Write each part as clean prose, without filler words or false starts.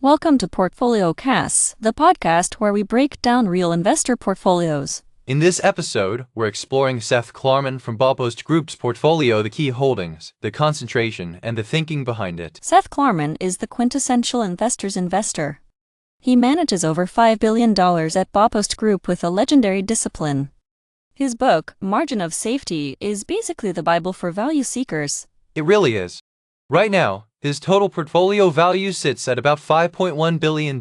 Welcome to PortfolioCasts, the podcast where we break down real investor portfolios. In this episode, we're exploring Seth Klarman from Baupost Group's portfolio, the key holdings, the concentration, and the thinking behind it. Seth Klarman is the quintessential investor's investor. He manages over $5 billion at Baupost Group with a legendary discipline. His book, Margin of Safety, is basically the Bible for value seekers. It really is. Right now, his total portfolio value sits at about $5.1 billion.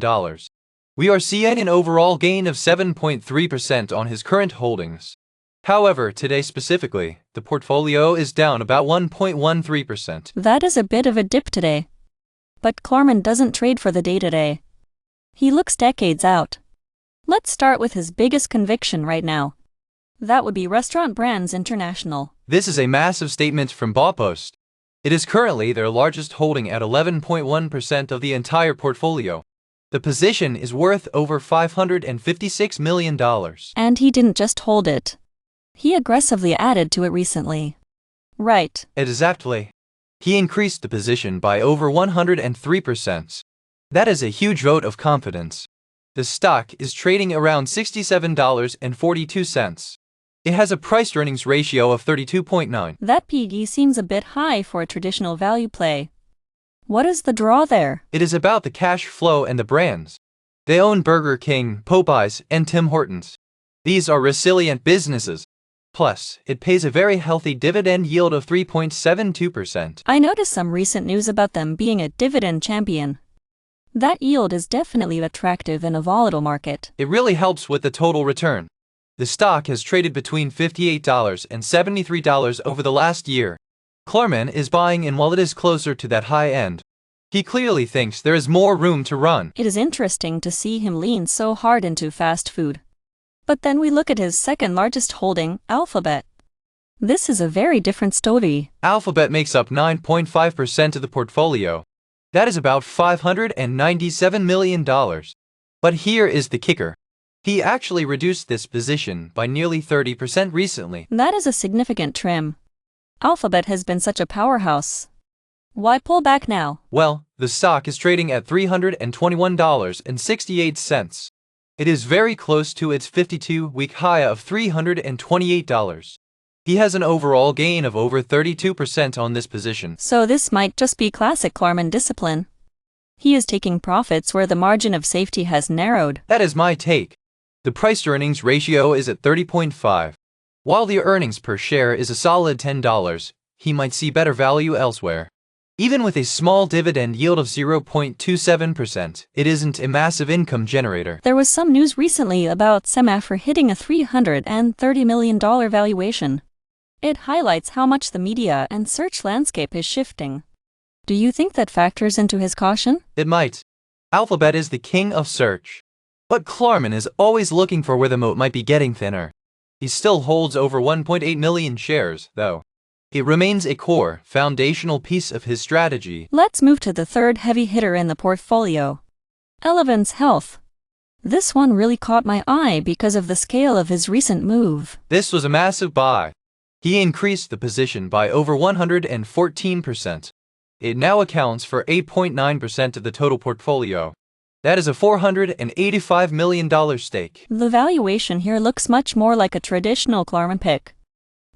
We are seeing an overall gain of 7.3% on his current holdings. However, today specifically, the portfolio is down about 1.13%. That is a bit of a dip today. But Klarman doesn't trade for the day-to-day. He looks decades out. Let's start with his biggest conviction right now. That would be Restaurant Brands International. This is a massive statement from Baupost. It is currently their largest holding at 11.1% of the entire portfolio. The position is worth over $556 million. And he didn't just hold it. He aggressively added to it recently. Right. Exactly. He increased the position by over 103%. That is a huge vote of confidence. The stock is trading around $67.42. It has a price-earnings ratio of 32.9. That PE seems a bit high for a traditional value play. What is the draw there? It is about the cash flow and the brands. They own Burger King, Popeyes, and Tim Hortons. These are resilient businesses. Plus, it pays a very healthy dividend yield of 3.72%. I noticed some recent news about them being a dividend champion. That yield is definitely attractive in a volatile market. It really helps with the total return. The stock has traded between $58 and $73 over the last year. Klarman is buying in while it is closer to that high end. He clearly thinks there is more room to run. It is interesting to see him lean so hard into fast food. But then we look at his second largest holding, Alphabet. This is a very different story. Alphabet makes up 9.5% of the portfolio. That is about $597 million. But here is the kicker. He actually reduced this position by nearly 30% recently. That is a significant trim. Alphabet has been such a powerhouse. Why pull back now? Well, the stock is trading at $321.68. It is very close to its 52-week high of $328. He has an overall gain of over 32% on this position. So this might just be classic Klarman discipline. He is taking profits where the margin of safety has narrowed. That is my take. The price-earnings ratio is at 30.5. While the earnings per share is a solid $10, he might see better value elsewhere. Even with a small dividend yield of 0.27%, it isn't a massive income generator. There was some news recently about Semaphore hitting a $330 million valuation. It highlights how much the media and search landscape is shifting. Do you think that factors into his caution? It might. Alphabet is the king of search. But Klarman is always looking for where the moat might be getting thinner. He still holds over 1.8 million shares, though. It remains a core, foundational piece of his strategy. Let's move to the third heavy hitter in the portfolio. Elevance Health. This one really caught my eye because of the scale of his recent move. This was a massive buy. He increased the position by over 114%. It now accounts for 8.9% of the total portfolio. That is a $485 million stake. The valuation here looks much more like a traditional Klarman pick.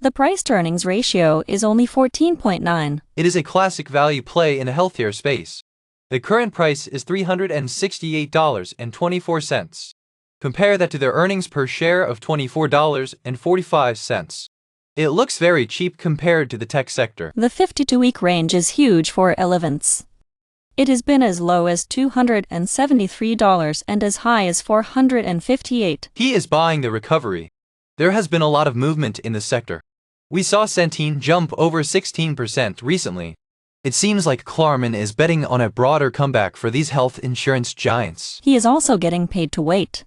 The price-to-earnings ratio is only 14.9. It is a classic value play in a healthcare space. The current price is $368.24. Compare that to their earnings per share of $24.45. It looks very cheap compared to the tech sector. The 52-week range is huge for Elevance. It has been as low as $273 and as high as $458. He is buying the recovery. There has been a lot of movement in the sector. We saw Centene jump over 16% recently. It seems like Klarman is betting on a broader comeback for these health insurance giants. He is also getting paid to wait.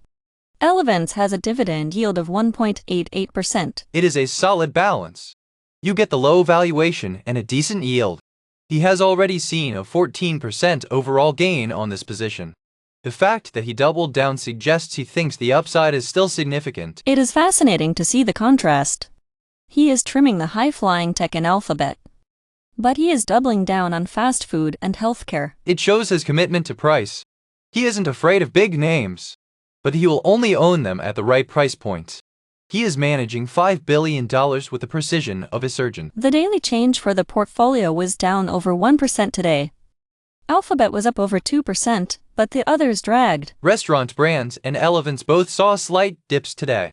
Elevance has a dividend yield of 1.88%. It is a solid balance. You get the low valuation and a decent yield. He has already seen a 14% overall gain on this position. The fact that he doubled down suggests he thinks the upside is still significant. It is fascinating to see the contrast. He is trimming the high-flying tech in Alphabet. But he is doubling down on fast food and healthcare. It shows his commitment to price. He isn't afraid of big names, but he will only own them at the right price point. He is managing $5 billion with the precision of a surgeon. The daily change for the portfolio was down over 1% today. Alphabet was up over 2%, but the others dragged. Restaurant brands and elephants both saw slight dips today.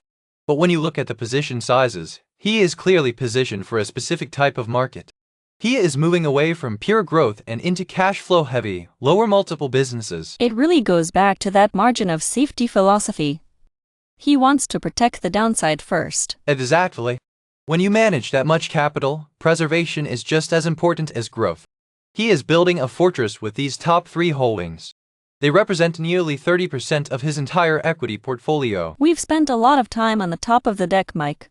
But when you look at the position sizes, he is clearly positioned for a specific type of market. He is moving away from pure growth and into cash flow heavy, lower multiple businesses. It really goes back to that margin of safety philosophy. He wants to protect the downside first. Exactly. When you manage that much capital, preservation is just as important as growth. He is building a fortress with these top 3 holdings. They represent nearly 30% of his entire equity portfolio. We've spent a lot of time on the top of the deck, Mike.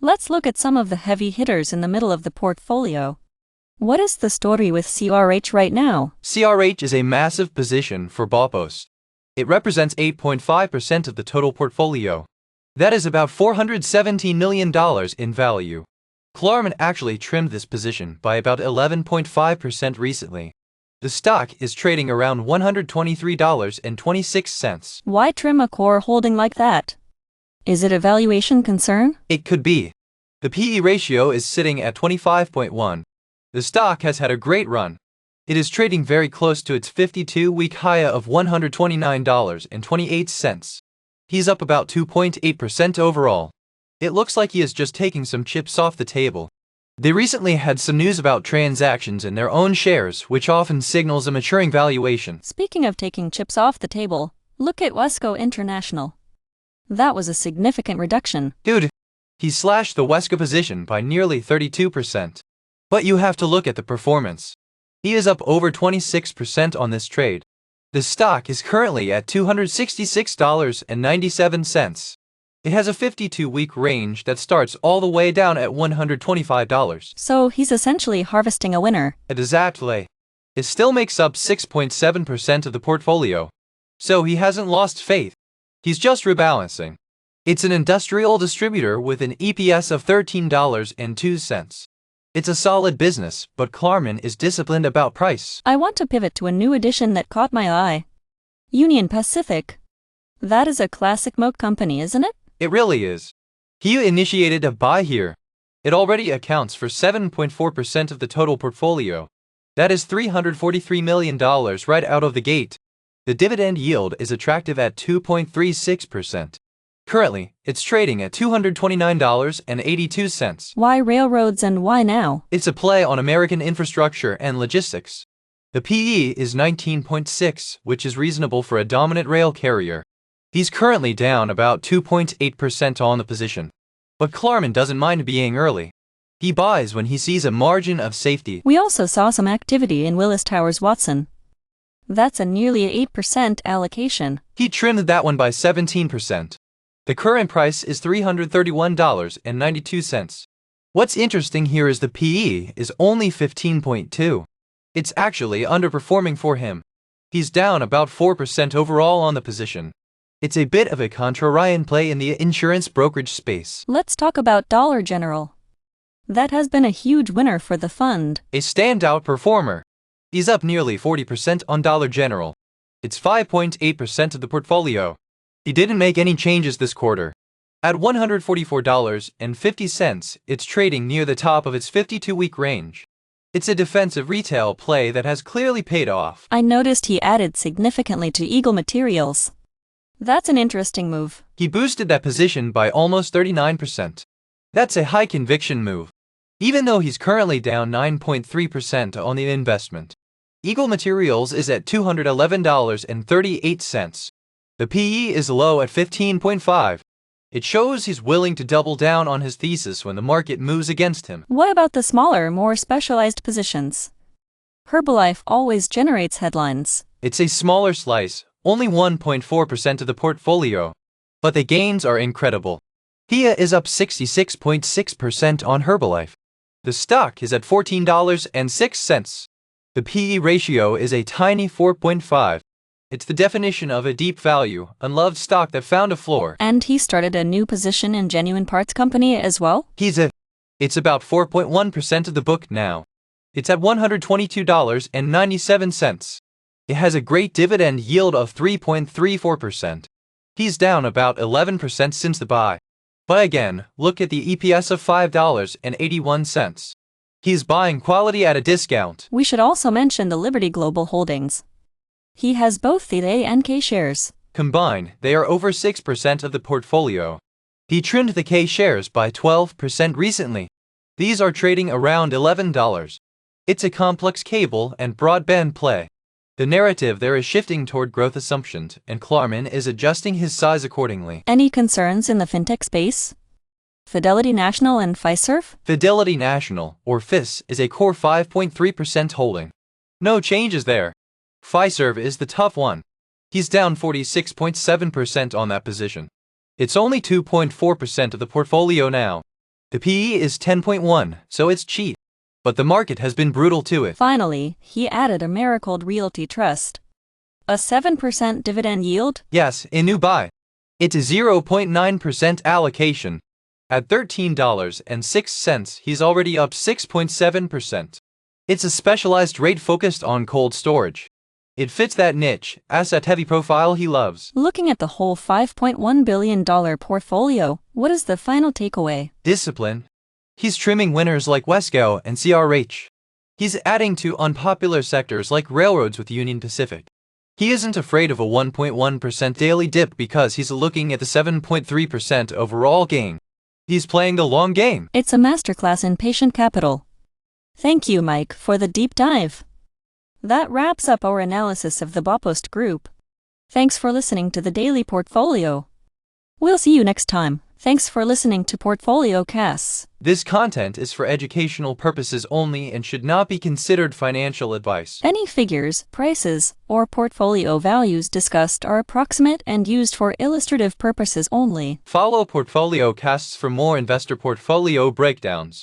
Let's look at some of the heavy hitters in the middle of the portfolio. What is the story with CRH right now? CRH is a massive position for Baupost. It represents 8.5% of the total portfolio. That is about $417 million in value. Klarman actually trimmed this position by about 11.5% recently. The stock is trading around $123.26. Why trim a core holding like that? Is it a valuation concern? It could be. The PE ratio is sitting at 25.1. The stock has had a great run. It is trading very close to its 52-week high of $129.28. He's up about 2.8% overall. It looks like he is just taking some chips off the table. They recently had some news about transactions in their own shares, which often signals a maturing valuation. Speaking of taking chips off the table, look at Wesco International. That was a significant reduction. Dude, he slashed the Wesco position by nearly 32%. But you have to look at the performance. He is up over 26% on this trade. The stock is currently at $266.97. It has a 52-week range that starts all the way down at $125. So he's essentially harvesting a winner. Exactly. It still makes up 6.7% of the portfolio. So he hasn't lost faith. He's just rebalancing. It's an industrial distributor with an EPS of $13.02. It's a solid business, but Klarman is disciplined about price. I want to pivot to a new addition that caught my eye. Union Pacific. That is a classic milk company, isn't it? It really is. He initiated a buy here. It already accounts for 7.4% of the total portfolio. That is $343 million right out of the gate. The dividend yield is attractive at 2.36%. Currently, it's trading at $229.82. Why railroads and why now? It's a play on American infrastructure and logistics. The PE is 19.6, which is reasonable for a dominant rail carrier. He's currently down about 2.8% on the position. But Klarman doesn't mind being early. He buys when he sees a margin of safety. We also saw some activity in Willis Towers Watson. That's a nearly 8% allocation. He trimmed that one by 17%. The current price is $331.92. What's interesting here is the PE is only 15.2. It's actually underperforming for him. He's down about 4% overall on the position. It's a bit of a contrarian play in the insurance brokerage space. Let's talk about Dollar General. That has been a huge winner for the fund. A standout performer. He's up nearly 40% on Dollar General. It's 5.8% of the portfolio. He didn't make any changes this quarter. At $144.50, it's trading near the top of its 52-week range. It's a defensive retail play that has clearly paid off. I noticed he added significantly to Eagle Materials. That's an interesting move. He boosted that position by almost 39%. That's a high conviction move. Even though he's currently down 9.3% on the investment. Eagle Materials is at $211.38. The PE is low at 15.5. It shows he's willing to double down on his thesis when the market moves against him. What about the smaller, more specialized positions? Herbalife always generates headlines. It's a smaller slice, only 1.4% of the portfolio. But the gains are incredible. PIA is up 66.6% on Herbalife. The stock is at $14.06. The PE ratio is a tiny 4.5. It's the definition of a deep value, unloved stock that found a floor. And he started a new position in Genuine Parts Company as well? It's about 4.1% of the book now. It's at $122.97. It has a great dividend yield of 3.34%. He's down about 11% since the buy. But again, look at the EPS of $5.81. He's buying quality at a discount. We should also mention the Liberty Global holdings. He has both the A and K shares. Combined, they are over 6% of the portfolio. He trimmed the K shares by 12% recently. These are trading around $11. It's a complex cable and broadband play. The narrative there is shifting toward growth assumptions, and Klarman is adjusting his size accordingly. Any concerns in the fintech space? Fidelity National and FISV? Fidelity National, or FIS, is a core 5.3% holding. No changes there. FISV is the tough one. He's down 46.7% on that position. It's only 2.4% of the portfolio now. The PE is 10.1, so it's cheap. But the market has been brutal to it. Finally, he added Americold Realty Trust. A 7% dividend yield? Yes, a new buy. It's a 0.9% allocation. At $13.06, he's already up 6.7%. It's a specialized rate focused on cold storage. It fits that niche, asset-heavy profile he loves. Looking at the whole $5.1 billion portfolio, what is the final takeaway? Discipline. He's trimming winners like Wesco and CRH. He's adding to unpopular sectors like railroads with Union Pacific. He isn't afraid of a 1.1% daily dip because he's looking at the 7.3% overall gain. He's playing the long game. It's a masterclass in patient capital. Thank you, Mike, for the deep dive. That wraps up our analysis of the Baupost Group. Thanks for listening to the Daily Portfolio. We'll see you next time. Thanks for listening to PortfolioCasts. This content is for educational purposes only and should not be considered financial advice. Any figures, prices, or portfolio values discussed are approximate and used for illustrative purposes only. Follow PortfolioCasts for more investor portfolio breakdowns.